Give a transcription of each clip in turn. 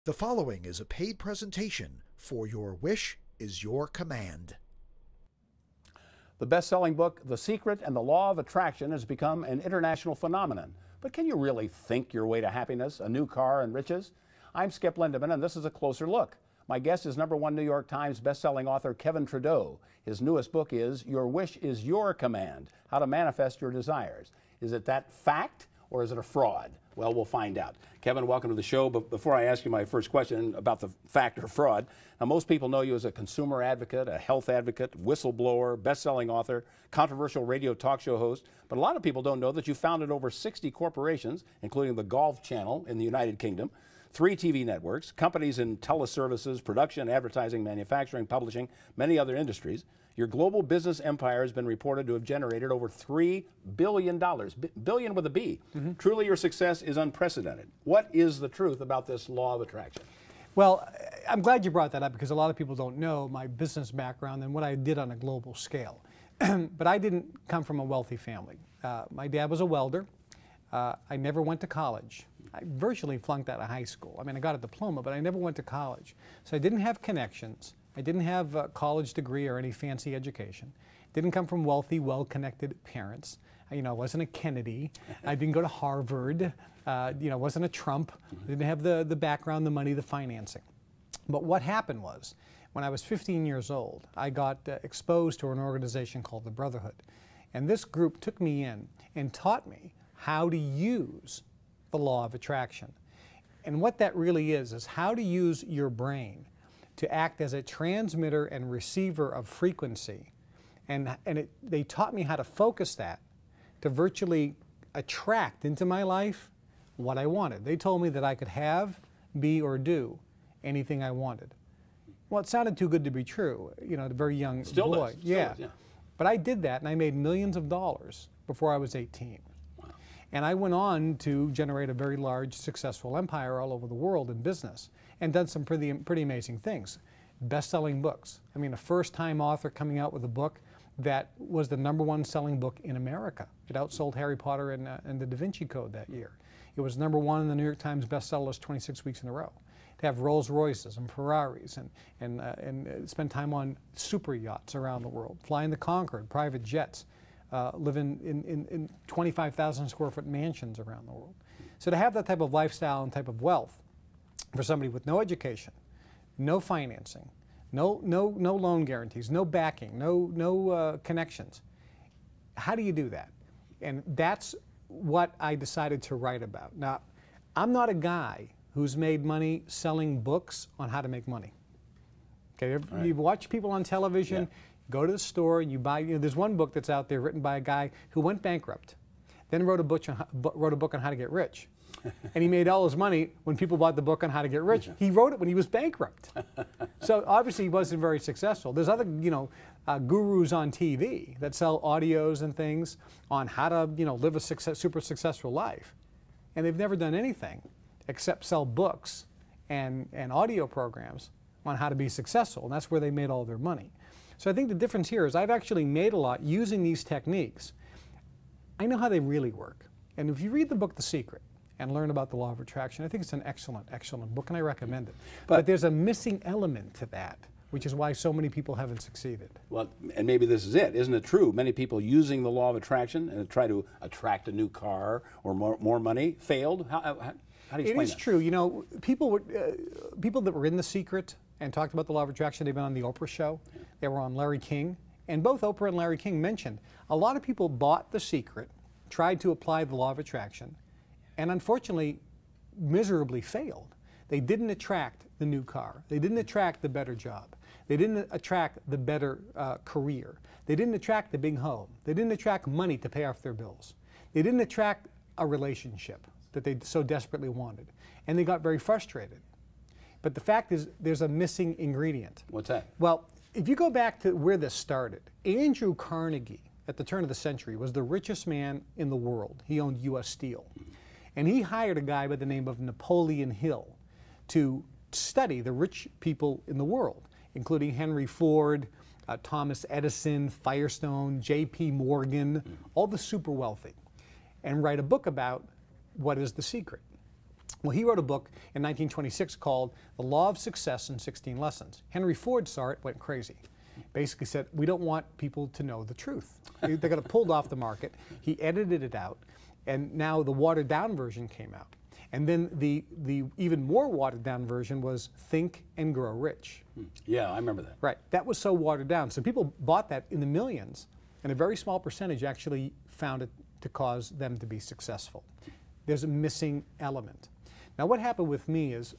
The following is a paid presentation for Your Wish is Your Command. The best-selling book, The Secret and the Law of Attraction, has become an international phenomenon. But can you really think your way to happiness, a new car, and riches? I'm Skip Lindeman, and this is a closer look. My guest is #1 New York Times best-selling author Kevin Trudeau. His newest book is Your Wish is Your Command, How to Manifest Your Desires. Is it that fact, or is it a fraud? Well, we'll find out. Kevin, welcome to the show. But before I ask you my first question about the fact or fraud, now most people know you as a consumer advocate, a health advocate, whistleblower, best-selling author, controversial radio talk show host. But a lot of people don't know that you founded over 60 corporations, including the Golf Channel in the United Kingdom, 3 TV networks, companies in teleservices, production, advertising, manufacturing, publishing, many other industries. Your global business empire has been reported to have generated over $3 billion, billion with a B. Truly, your success is unprecedented. What is the truth about this law of attraction? Well, I'm glad you brought that up because a lot of people don't know my business background and what I did on a global scale. But I didn't come from a wealthy family. My dad was a welder. I never went to college. I virtually flunked out of high school. I mean, I got a diploma, but I never went to college. So I didn't have connections. I didn't have a college degree or any fancy education. Didn't come from wealthy, well-connected parents. I wasn't a Kennedy. I didn't go to Harvard. Wasn't a Trump. Didn't have the background, the money, the financing. But what happened was, when I was 15 years old, I got exposed to an organization called the Brotherhood. And this group took me in and taught me how to use the law of attraction. And what that really is how to use your brain to act as a transmitter and receiver of frequency. And they taught me how to focus that to virtually attract into my life what I wanted. They told me that I could have, be, or do anything I wanted. Well, it sounded too good to be true, a very young boy. Still does. Yeah. But I did that, and I made millions of dollars before I was 18. And I went on to generate a very large, successful empire all over the world in business and done some pretty amazing things. Best-selling books. I mean, a first-time author coming out with a book that was the #1 selling book in America. It outsold Harry Potter and the Da Vinci Code that year. It was #1 in the New York Times bestseller list 26 weeks in a row. To have Rolls Royces and Ferraris and spend time on super yachts around the world, flying the Concorde, private jets. Living in 25,000 square foot mansions around the world. So to have that type of lifestyle and type of wealth for somebody with no education, no financing, no loan guarantees, no backing, no connections, how do you do that? And that's what I decided to write about. Now, I'm not a guy who's made money selling books on how to make money. Okay, Right. You watch people on television. Yeah. Go to the store and you buy. There's one book that's out there written by a guy who went bankrupt, then wrote a book on how to get rich, and he made all his money when people bought the book on how to get rich. He wrote it when he was bankrupt, so obviously he wasn't very successful. There's other gurus on TV that sell audios and things on how to live a super successful life, and they've never done anything except sell books and audio programs on how to be successful, and that's where they made all their money. So I think the difference here is I've actually made a lot using these techniques. I know how they really work. And if you read the book The Secret and learn about the law of attraction, I think it's an excellent, excellent book, and I recommend it. But there's a missing element to that, which is why so many people haven't succeeded. Well, and maybe this is it. Isn't it true? Many people using the law of attraction and try to attract a new car or more money failed. How do you explain that? It is true. People that were in The Secret and talked about the law of attraction, they've been on the Oprah show. They were on Larry King. And both Oprah and Larry King mentioned a lot of people bought The Secret, tried to apply the law of attraction, and unfortunately miserably failed. They didn't attract the new car. They didn't attract the better job. They didn't attract the better career. They didn't attract the big home. They didn't attract money to pay off their bills. They didn't attract a relationship that they so desperately wanted. And they got very frustrated. But the fact is, there's a missing ingredient. What's that? Well, if you go back to where this started, Andrew Carnegie, at the turn of the century, was the richest man in the world. He owned U.S. Steel. And he hired a guy by the name of Napoleon Hill to study the rich people in the world, including Henry Ford, Thomas Edison, Firestone, J.P. Morgan, all the super wealthy, and write a book about what is the secret. Well, he wrote a book in 1926 called The Law of Success in 16 Lessons. Henry Ford saw it, went crazy. Basically said, we don't want people to know the truth. They got it pulled off the market. He edited it out, and now the watered down version came out. And then the even more watered down version was Think and Grow Rich. Yeah, I remember that. Right, that was so watered down. So people bought that in the millions, and a very small percentage actually found it to cause them to be successful. There's a missing element. Now what happened with me is,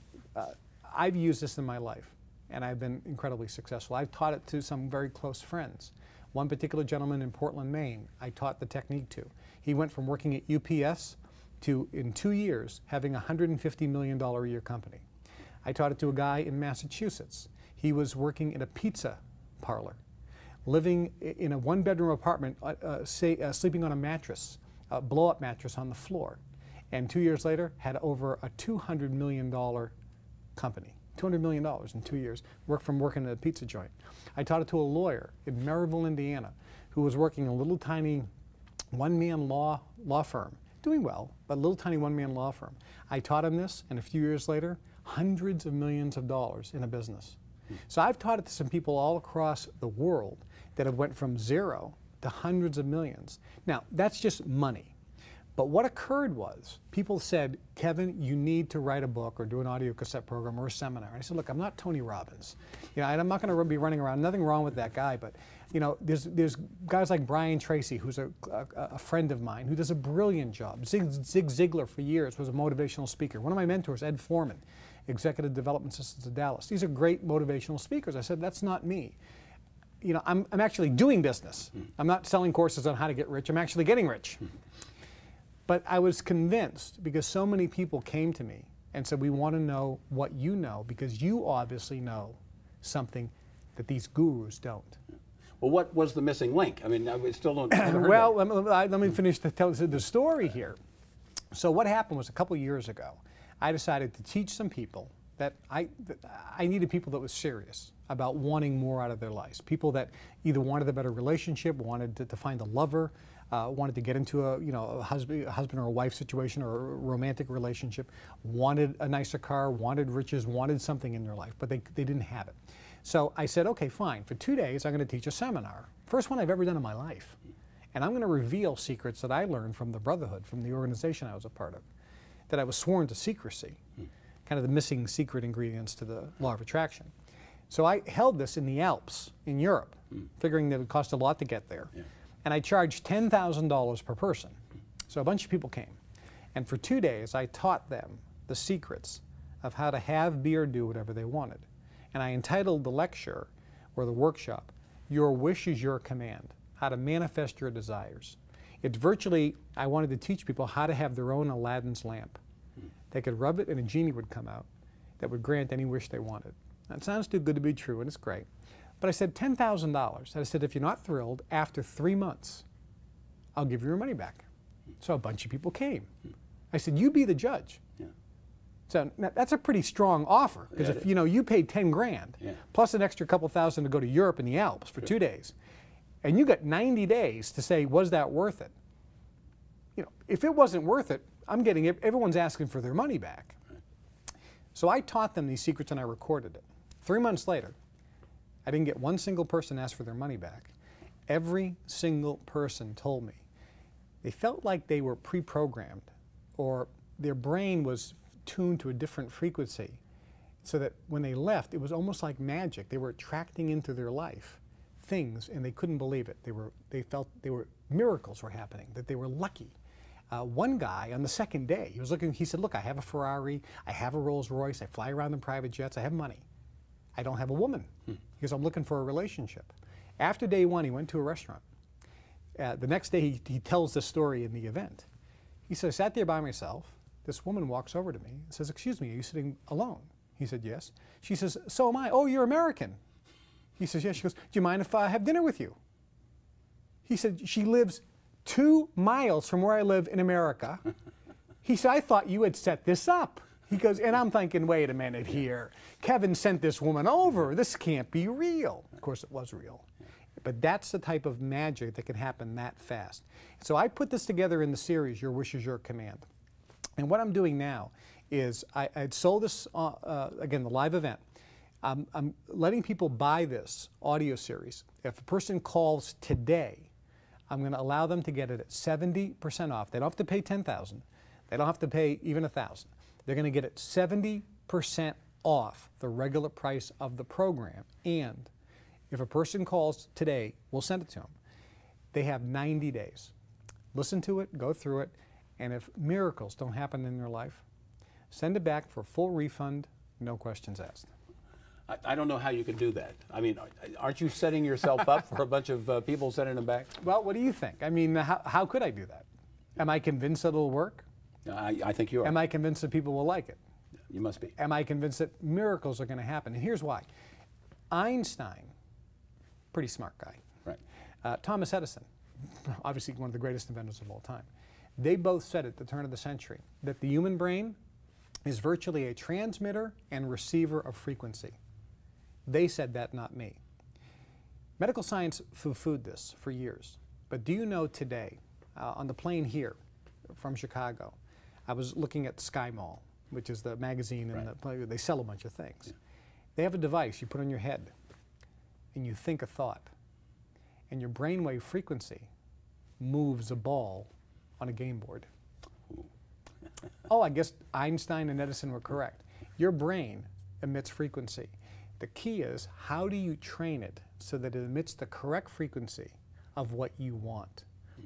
I've used this in my life, and I've been incredibly successful. I've taught it to some very close friends. One particular gentleman in Portland, Maine, I taught the technique to. He went from working at UPS to, in 2 years, having a $150 million a year company. I taught it to a guy in Massachusetts. He was working in a pizza parlor, living in a one-bedroom apartment, sleeping on a mattress, a blow-up mattress on the floor. And 2 years later, had over a $200 million company. $200 million in 2 years, working at a pizza joint. I taught it to a lawyer in Maryville, Indiana, who was working a little tiny one-man law firm, doing well, but a little tiny one-man law firm. I taught him this, and a few years later, hundreds of millions of dollars in a business. So I've taught it to some people all across the world that have went from zero to hundreds of millions. Now, that's just money. But what occurred was, people said, Kevin, you need to write a book or do an audio cassette program or a seminar. And I said, look, I'm not Tony Robbins. You know, I'm not going to be running around, nothing wrong with that guy, but you know, there's guys like Brian Tracy, who's a friend of mine, who does a brilliant job. Zig Ziglar for years was a motivational speaker. One of my mentors, Ed Foreman, Executive Development Systems of Dallas. These are great motivational speakers. I said, that's not me. You know, I'm actually doing business. I'm not selling courses on how to get rich. I'm actually getting rich. But I was convinced, because so many people came to me and said, we want to know what you know, because you obviously know something that these gurus don't. Well, what was the missing link? I mean, I still don't. Well, let me finish the story here. So what happened was, a couple years ago, I decided to teach some people that I needed people that was serious about wanting more out of their lives. People that either wanted a better relationship, wanted to find a lover, wanted to get into a husband or a wife situation or a romantic relationship, wanted a nicer car, wanted riches, wanted something in their life, but they didn't have it. So I said, okay, fine. For 2 days, I'm going to teach a seminar. First one I've ever done in my life. And I'm going to reveal secrets that I learned from the Brotherhood, from the organization I was a part of, that I was sworn to secrecy, kind of the missing secret ingredients to the law of attraction. So I held this in the Alps in Europe, figuring that it would cost a lot to get there. Yeah. And I charged $10,000 per person. So a bunch of people came. And for 2 days, I taught them the secrets of how to have, be, or do whatever they wanted. And I entitled the lecture, or the workshop, Your Wish is Your Command, how to manifest your desires. It's virtually, I wanted to teach people how to have their own Aladdin's lamp. They could rub it and a genie would come out that would grant any wish they wanted. That sounds too good to be true, and it's great. But I said $10,000. I said, if you're not thrilled, after 3 months, I'll give you your money back. So a bunch of people came. I said, you be the judge. Yeah. So now, that's a pretty strong offer, because if you paid 10 grand, plus an extra couple thousand to go to Europe and the Alps for 2 days, and you got 90 days to say, was that worth it? You know, if it wasn't worth it, everyone's asking for their money back. So I taught them these secrets and I recorded it. 3 months later, I didn't get one single person ask for their money back. Every single person told me they felt like they were pre-programmed, or their brain was tuned to a different frequency, so that when they left, it was almost like magic. They were attracting into their life things, and they couldn't believe it. They felt miracles were happening, that they were lucky. One guy, on the second day, he said, look, I have a Ferrari, I have a Rolls Royce, I fly around in private jets, I have money. I don't have a woman, because I'm looking for a relationship. After day one, he went to a restaurant. The next day, he tells this story in the event. He said, I sat there by myself. This woman walks over to me and says, excuse me, are you sitting alone? He said, yes. She says, so am I. Oh, you're American. He says, yes. She goes, do you mind if I have dinner with you? He said, she lives 2 miles from where I live in America. He said, I thought you had set this up. He goes, and I'm thinking, wait a minute here. Kevin sent this woman over. This can't be real. Of course, it was real. But that's the type of magic that can happen that fast. So I put this together in the series, Your Wish is Your Command. And what I'm doing now is I'd sold this, again, the live event. I'm letting people buy this audio series. If a person calls today, I'm going to allow them to get it at 70% off. They don't have to pay $10,000. They don't have to pay even $1,000. They're going to get it 70% off the regular price of the program. And if a person calls today, we'll send it to them. They have 90 days. Listen to it, go through it, and if miracles don't happen in their life, send it back for full refund, no questions asked. I don't know how you can do that. I mean, aren't you setting yourself up for a bunch of people sending them back? Well, what do you think? I mean, how could I do that? Am I convinced that it'll work? I think you are. Am I convinced that people will like it? You must be. Am I convinced that miracles are going to happen? And here's why. Einstein, pretty smart guy. Right. Thomas Edison, obviously one of the greatest inventors of all time. They both said at the turn of the century that the human brain is virtually a transmitter and receiver of frequency. They said that, not me. Medical science poo-pooed this for years. But do you know today, on the plane here from Chicago, I was looking at Sky Mall, which is the magazine, and they sell a bunch of things. Yeah. They have a device you put on your head, and you think a thought, and your brainwave frequency moves a ball on a game board. Oh, I guess Einstein and Edison were correct. Your brain emits frequency. The key is, how do you train it so that it emits the correct frequency of what you want?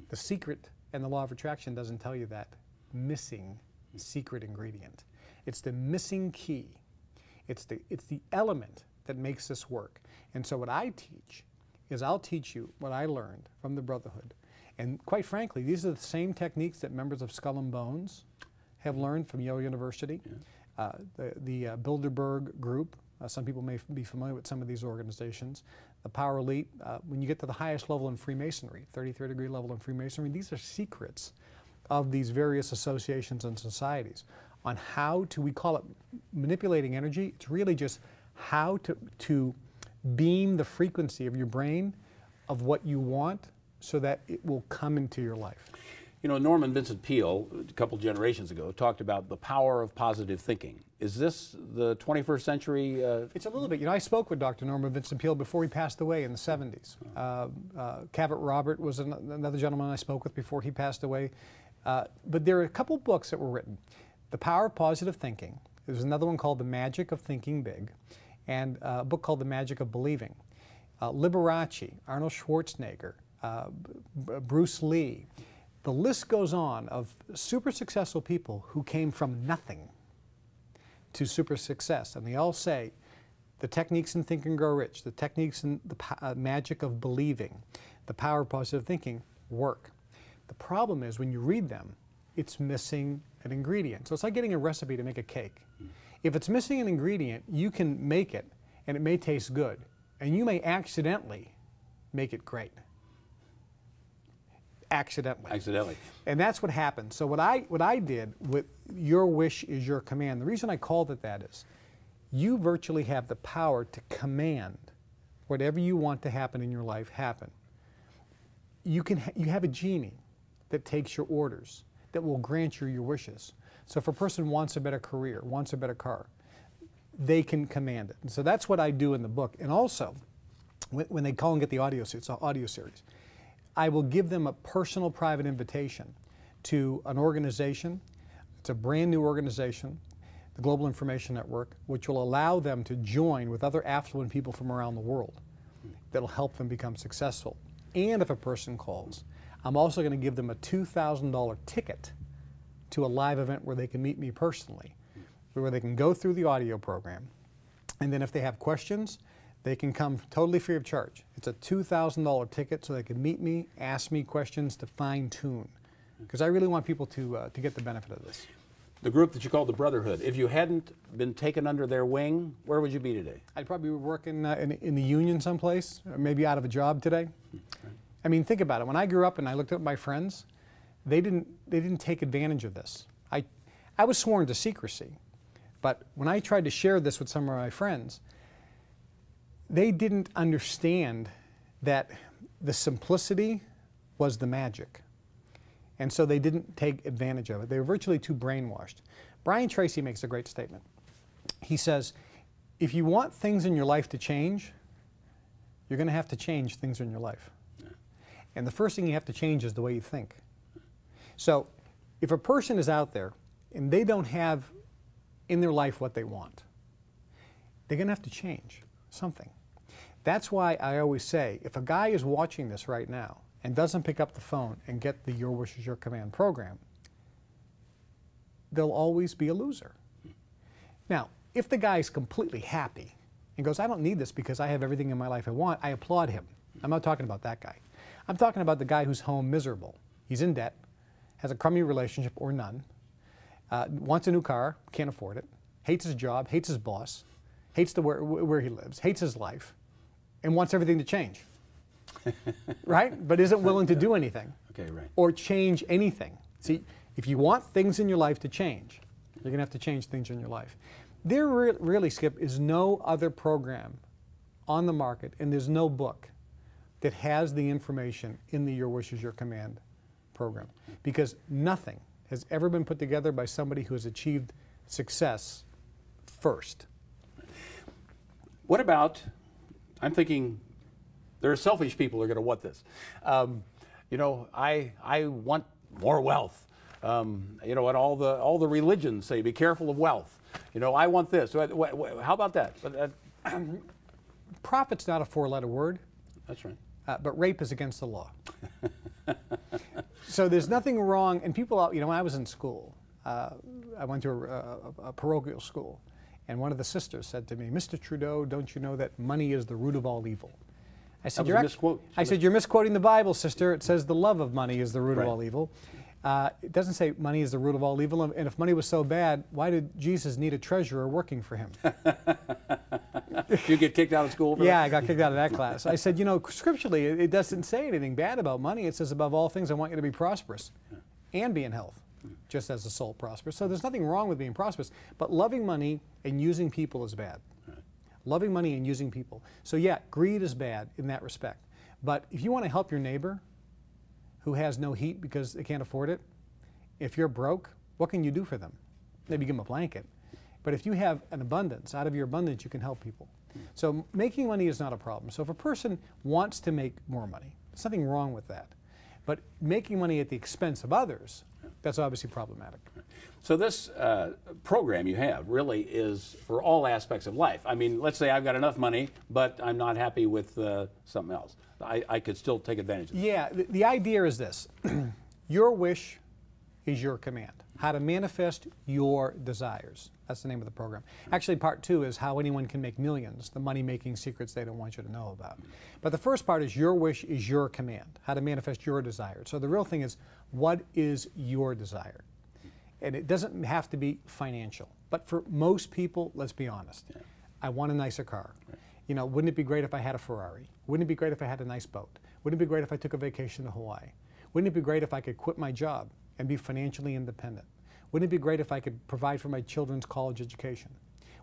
The secret and the law of attraction doesn't tell you that missing secret ingredient. It's the missing key. It's the element that makes this work. And so what I teach is I'll teach you what I learned from the Brotherhood. And quite frankly, these are the same techniques that members of Skull and Bones have learned from Yale University. Yeah. The Bilderberg Group, some people may be familiar with some of these organizations. The Power Elite, when you get to the highest level in Freemasonry, 33rd degree level in Freemasonry, these are secrets of these various associations and societies on how to, we call it manipulating energy. It's really just how to beam the frequency of your brain of what you want so that it will come into your life. You know, Norman Vincent Peale, a couple generations ago, talked about the power of positive thinking. Is this the 21st century? It's a little bit. You know, I spoke with Dr. Norman Vincent Peale before he passed away in the 70s. Cavett Robert was another gentleman I spoke with before he passed away. But there are a couple books that were written. The Power of Positive Thinking. There's another one called The Magic of Thinking Big, and a book called The Magic of Believing. Liberace, Arnold Schwarzenegger, Bruce Lee. The list goes on of super successful people who came from nothing to super success. And they all say the techniques in Think and Grow Rich, the techniques in the magic of believing, the power of positive thinking work. The problem is when you read them, it's missing an ingredient. So it's like getting a recipe to make a cake. If it's missing an ingredient, you can make it and it may taste good. And you may accidentally make it great. Accidentally. And that's what happened. So what I did with Your Wish is Your Command, the reason I called it that is you virtually have the power to command whatever you want to happen in your life happen. You have a genie that takes your orders, that will grant you your wishes. So if a person wants a better career, wants a better car, they can command it. And so that's what I do in the book. And also, when they call and get the audio series, it's an audio series, I will give them a personal private invitation to an organization. It's a brand new organization, the Global Information Network, which will allow them to join with other affluent people from around the world that'll help them become successful. And if a person calls, I'm also going to give them a $2,000 ticket to a live event where they can meet me personally, where they can go through the audio program. And then if they have questions, they can come totally free of charge. It's a $2,000 ticket so they can meet me, ask me questions to fine-tune. Because I really want people to get the benefit of this. The group that you call the Brotherhood, if you hadn't been taken under their wing, where would you be today? I'd probably be working in the union someplace, or maybe out of a job today. I mean, think about it. When I grew up and I looked at my friends, they didn't take advantage of this. I was sworn to secrecy, but when I tried to share this with some of my friends, they didn't understand that the simplicity was the magic. And so they didn't take advantage of it. They were virtually too brainwashed. Brian Tracy makes a great statement. He says, if you want things in your life to change, you're going to have to change things in your life. And the first thing you have to change is the way you think. So if a person is out there and they don't have in their life what they want, they're going to have to change something. That's why I always say, if a guy is watching this right now and doesn't pick up the phone and get the Your Wish is Your Command program, they'll always be a loser. Now, if the guy is completely happy and goes, I don't need this because I have everything in my life I want, I applaud him. I'm not talking about that guy. I'm talking about the guy who's home miserable. He's in debt, has a crummy relationship or none, wants a new car, can't afford it, hates his job, hates his boss, hates where he lives, hates his life, and wants everything to change. Right? But isn't willing to do anything. Okay, right. Or change anything. See, if you want things in your life to change, you're going to have to change things in your life. There really, Skip, is no other program on the market, and there's no book that has the information in the Your Wish is Your Command program. Because nothing has ever been put together by somebody who has achieved success first. What about, I'm thinking, there are selfish people who are going to want this. You know, I want more wealth. You know, and all the religions say, be careful of wealth. You know, I want this. How about that? Profit's not a four-letter word. That's right. But rape is against the law. So there's nothing wrong. And people, you know, when I was in school, I went to a parochial school, and one of the sisters said to me, Mr. Trudeau, don't you know that money is the root of all evil? I said, you're misquoting the Bible, sister. It says the love of money is the root of all evil. It doesn't say money is the root of all evil. And if money was so bad, why did Jesus need a treasurer working for him? Did you get kicked out of school for Yeah, that? I got kicked out of that class. I said, you know, scripturally, it doesn't say anything bad about money. It says, above all things, I want you to be prosperous and be in health, just as the soul prospers. So there's nothing wrong with being prosperous, but loving money and using people is bad. Loving money and using people. So yeah, greed is bad in that respect. But if you want to help your neighbor who has no heat because they can't afford it, if you're broke, what can you do for them? Maybe give them a blanket. But if you have an abundance, out of your abundance you can help people. So making money is not a problem. So if a person wants to make more money, there's nothing wrong with that. But making money at the expense of others, that's obviously problematic. So this program you have really is for all aspects of life. I mean, let's say I've got enough money, but I'm not happy with something else. I could still take advantage of it. Yeah, the idea is this. Your wish is your command. How to manifest your desires. That's the name of the program. Actually, part 2 is how anyone can make millions, the money-making secrets they don't want you to know about. But the first part is your wish is your command, how to manifest your desire. So the real thing is, what is your desire? And it doesn't have to be financial. But for most people, let's be honest, I want a nicer car. You know, wouldn't it be great if I had a Ferrari? Wouldn't it be great if I had a nice boat? Wouldn't it be great if I took a vacation to Hawaii? Wouldn't it be great if I could quit my job and be financially independent? Wouldn't it be great if I could provide for my children's college education?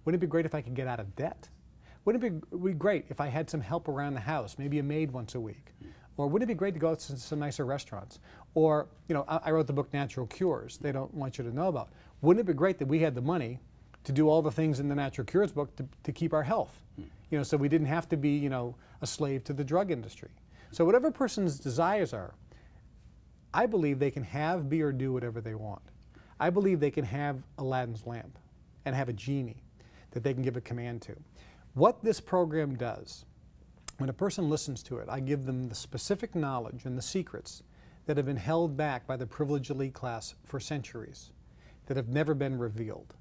Wouldn't it be great if I could get out of debt? Wouldn't it be great if I had some help around the house, maybe a maid once a week? Or wouldn't it be great to go out to some nicer restaurants? Or, you know, I wrote the book Natural Cures they don't want you to know about. Wouldn't it be great that we had the money to do all the things in the Natural Cures book to keep our health? You know, so we didn't have to be, you know, a slave to the drug industry. So whatever a person's desires are, I believe they can have, be, or do whatever they want. I believe they can have Aladdin's lamp and have a genie that they can give a command to. What this program does, when a person listens to it, I give them the specific knowledge and the secrets that have been held back by the privileged elite class for centuries, that have never been revealed.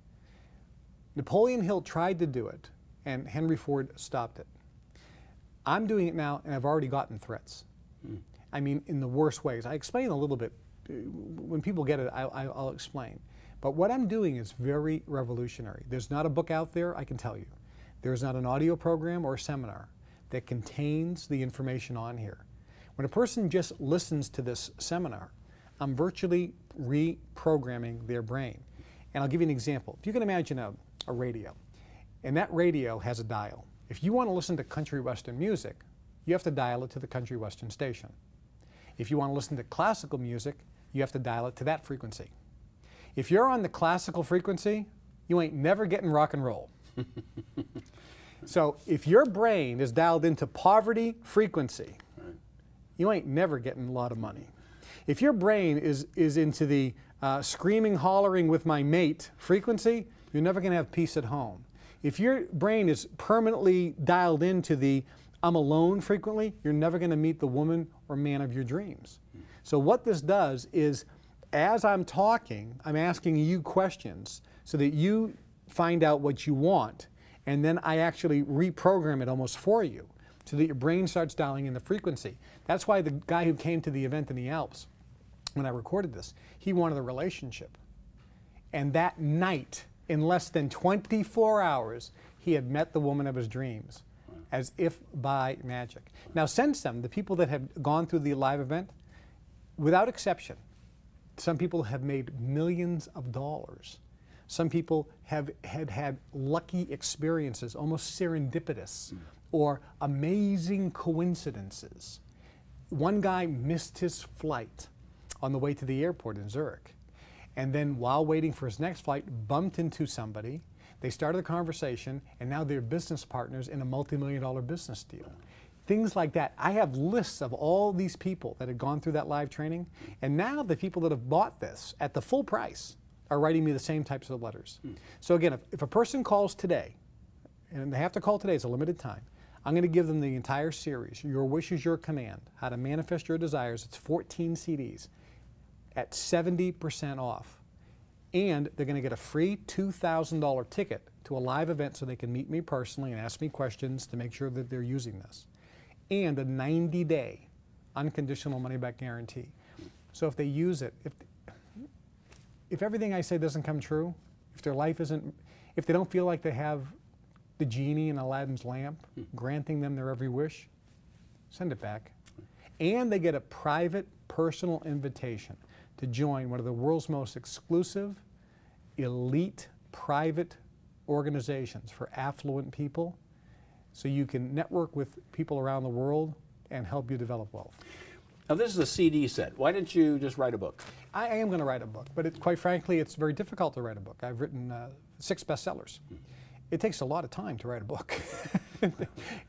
Napoleon Hill tried to do it, and Henry Ford stopped it. I'm doing it now, and I've already gotten threats. I mean, in the worst ways. I explain a little bit. When people get it, I'll explain. But what I'm doing is very revolutionary. There's not a book out there, I can tell you. There's not an audio program or a seminar that contains the information on here. When a person just listens to this seminar, I'm virtually reprogramming their brain. And I'll give you an example. If you can imagine a radio, and that radio has a dial. If you want to listen to country western music, you have to dial it to the country western station. If you want to listen to classical music, you have to dial it to that frequency. If you're on the classical frequency, you ain't never getting rock and roll. So if your brain is dialed into poverty frequency, you ain't never getting a lot of money. If your brain is into the screaming, hollering with my mate frequency, you're never going to have peace at home. If your brain is permanently dialed into the I'm alone frequently, you're never going to meet the woman or man of your dreams. So what this does is, as I'm talking, I'm asking you questions so that you find out what you want, and then I actually reprogram it almost for you so that your brain starts dialing in the frequency. That's why the guy who came to the event in the Alps, when I recorded this, he wanted a relationship. And that night, in less than 24 hours, he had met the woman of his dreams, as if by magic. Now, since then, the people that have gone through the live event, without exception, some people have made millions of dollars. Some people have had lucky experiences, almost serendipitous, or amazing coincidences. One guy missed his flight on the way to the airport in Zurich, and then while waiting for his next flight, bumped into somebody. They started a conversation, and now they're business partners in a multi-million-dollar business deal. Things like that. I have lists of all these people that had gone through that live training, and now the people that have bought this at the full price are writing me the same types of letters. So again, if a person calls today, and they have to call today, it's a limited time, I'm going to give them the entire series, Your Wish is Your Command, How to Manifest Your Desires. It's 14 CDs at 70% off. And they're going to get a free $2,000 ticket to a live event so they can meet me personally and ask me questions to make sure that they're using this. And a 90-day unconditional money-back guarantee. So if they use it, if everything I say doesn't come true, if their life isn't, if they don't feel like they have the genie in Aladdin's lamp granting them their every wish, send it back. And they get a private, personal invitation to join one of the world's most exclusive, elite, private organizations for affluent people, so you can network with people around the world and help you develop wealth. Now, this is a CD set. Why didn't you just write a book? I am going to write a book, but quite frankly, it's very difficult to write a book. I've written 6 bestsellers. It takes a lot of time to write a book.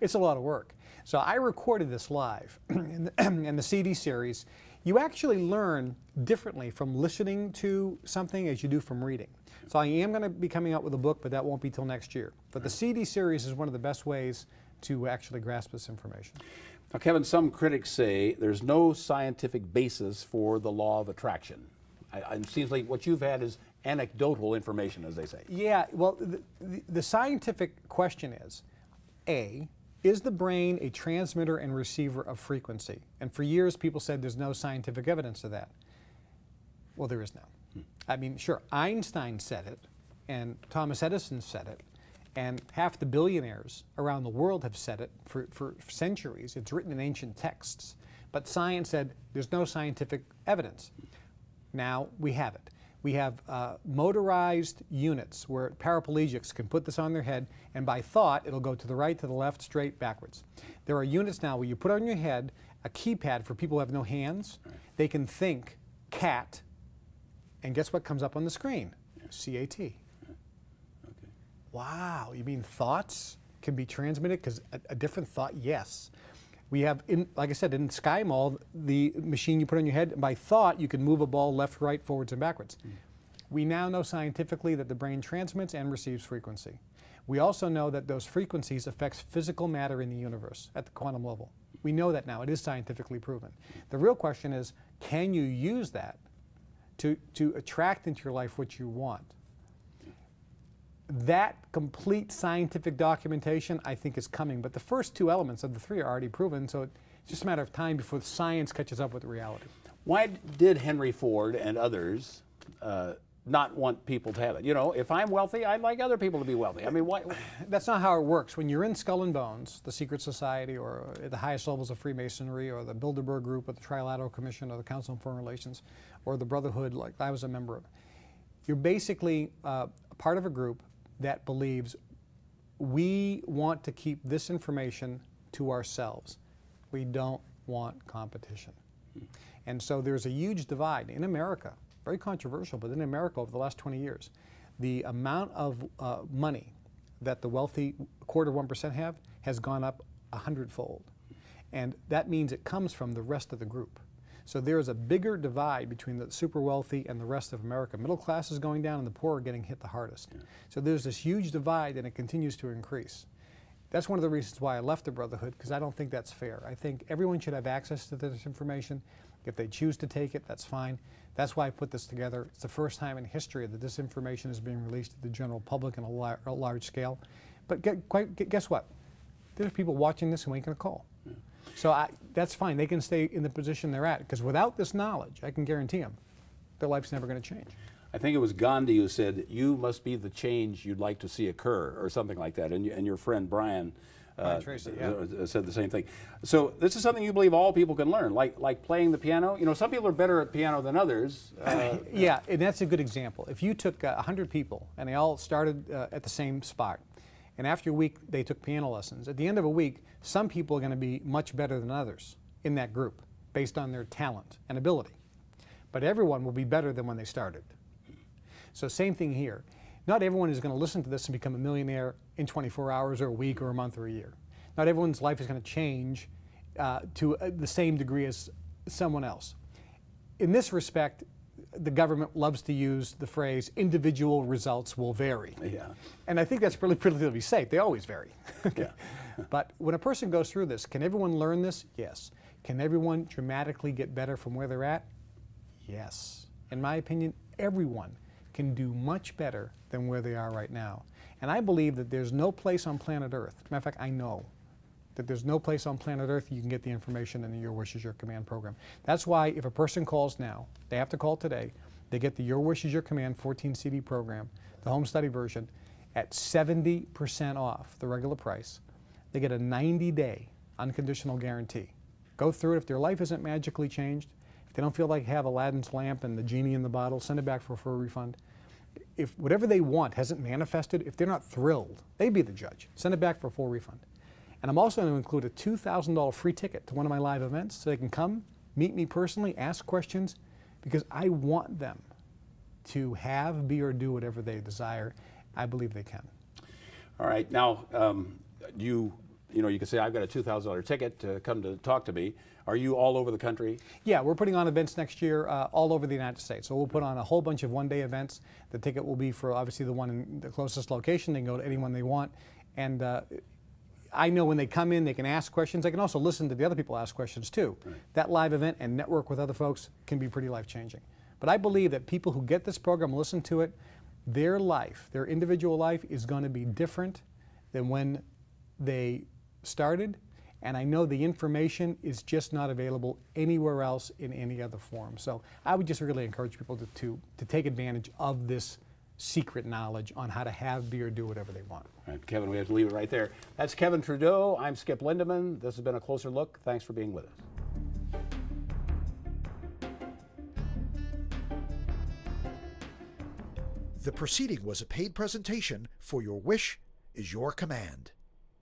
It's a lot of work. So I recorded this live. In the CD series, you actually learn differently from listening to something as you do from reading. So I am going to be coming out with a book, but that won't be till next year. But the CD series is one of the best ways to actually grasp this information. Now, Kevin, some critics say there's no scientific basis for the law of attraction. It seems like what you've had is anecdotal information, as they say. Yeah, well, the scientific question is, A, is the brain a transmitter and receiver of frequency? And for years, people said there's no scientific evidence of that. Well, there is now. I mean, sure, Einstein said it, and Thomas Edison said it, and half the billionaires around the world have said it for centuries. It's written in ancient texts. But science said there's no scientific evidence. Now we have it. We have motorized units where paraplegics can put this on their head, and by thought, it'll go to the right, to the left, straight, backwards. There are units now where you put on your head a keypad for people who have no hands. They can think cat, and guess what comes up on the screen? C-A-T. Okay. Wow, you mean thoughts can be transmitted? Because a different thought, yes. We have, like I said, in Sky Mall, the machine you put on your head, by thought, you can move a ball left, right, forwards, and backwards. We now know scientifically that the brain transmits and receives frequency. We also know that those frequencies affect physical matter in the universe at the quantum level. We know that now. It is scientifically proven. The real question is, can you use that to attract into your life what you want? That complete scientific documentation, I think, is coming. But the first 2 elements of the 3 are already proven, so it's just a matter of time before science catches up with reality. Why did Henry Ford and others not want people to have it? You know, if I'm wealthy, I'd like other people to be wealthy. I mean, why? That's not how it works. When you're in Skull and Bones, the secret society, or at the highest levels of Freemasonry, or the Bilderberg Group, or the Trilateral Commission, or the Council on Foreign Relations, or the Brotherhood, like I was a member of, you're basically part of a group that believes we want to keep this information to ourselves. We don't want competition. And so there's a huge divide in America. very controversial, but in America over the last 20 years, the amount of money that the wealthy quarter 1% have has gone up 100-fold. And that means it comes from the rest of the group. So there is a bigger divide between the super wealthy and the rest of America. Middle class is going down and the poor are getting hit the hardest. Yeah. So there's this huge divide and it continues to increase. That's one of the reasons why I left the Brotherhood, because I don't think that's fair. I think everyone should have access to this information. If they choose to take it, that's fine. That's why I put this together. It's the first time in history that this information is being released to the general public on a large scale. But guess what? There's people watching this who ain't going to call. Yeah. So that's fine. They can stay in the position they're at, because without this knowledge, I can guarantee them, their life's never going to change. I think it was Gandhi who said, "You must be the change you'd like to see occur," or something like that. And your friend Brian Tracy, yeah. said the same thing. So this is something you believe all people can learn, like playing the piano. You know, some people are better at piano than others. Yeah, and that's a good example. If you took 100 people and they all started at the same spot, and after a week they took piano lessons, at the end of a week, some people are going to be much better than others in that group based on their talent and ability. But everyone will be better than when they started. So same thing here. Not everyone is going to listen to this and become a millionaire in 24 hours or a week or a month or a year. Not everyone's life is going to change to the same degree as someone else. In this respect, the government loves to use the phrase, individual results will vary. Yeah. And I think that's relatively safe. They always vary. Yeah. But when a person goes through this, can everyone learn this? Yes. Can everyone dramatically get better from where they're at? Yes. In my opinion, everyone can do much better than where they are right now. And I believe that there's no place on planet Earth, as a matter of fact, I know that there's no place on planet Earth you can get the information in the Your Wish is Your Command program. That's why if a person calls now, they have to call today, they get the Your Wish is Your Command 14 CD program, the home study version, at 70% off the regular price. They get a 90-day unconditional guarantee. Go through it. If their life isn't magically changed, if they don't feel like they have Aladdin's lamp and the genie in the bottle, send it back for a refund. If whatever they want hasn't manifested, if they're not thrilled, they be the judge. Send it back for a full refund. And I'm also going to include a $2,000 free ticket to one of my live events so they can come, meet me personally, ask questions, because I want them to have, be, or do whatever they desire. I believe they can. All right. Now, you can say, I've got a $2,000 ticket to come to talk to me. Are you all over the country? Yeah, we're putting on events next year all over the United States. So we'll put on a whole bunch of one-day events. The ticket will be for obviously the one in the closest location. They can go to anyone they want. And I know when they come in, they can ask questions. They can also listen to the other people ask questions too. Right. That live event and network with other folks can be pretty life-changing. But I believe that people who get this program, listen to it, their life, their individual life is going to be different than when they started. And I know the information is just not available anywhere else in any other form. So I would just really encourage people to take advantage of this secret knowledge on how to have, be, or do whatever they want. All right, Kevin, we have to leave it right there. That's Kevin Trudeau. I'm Skip Lindeman. This has been A Closer Look. Thanks for being with us. The proceeding was a paid presentation for Your Wish is Your Command.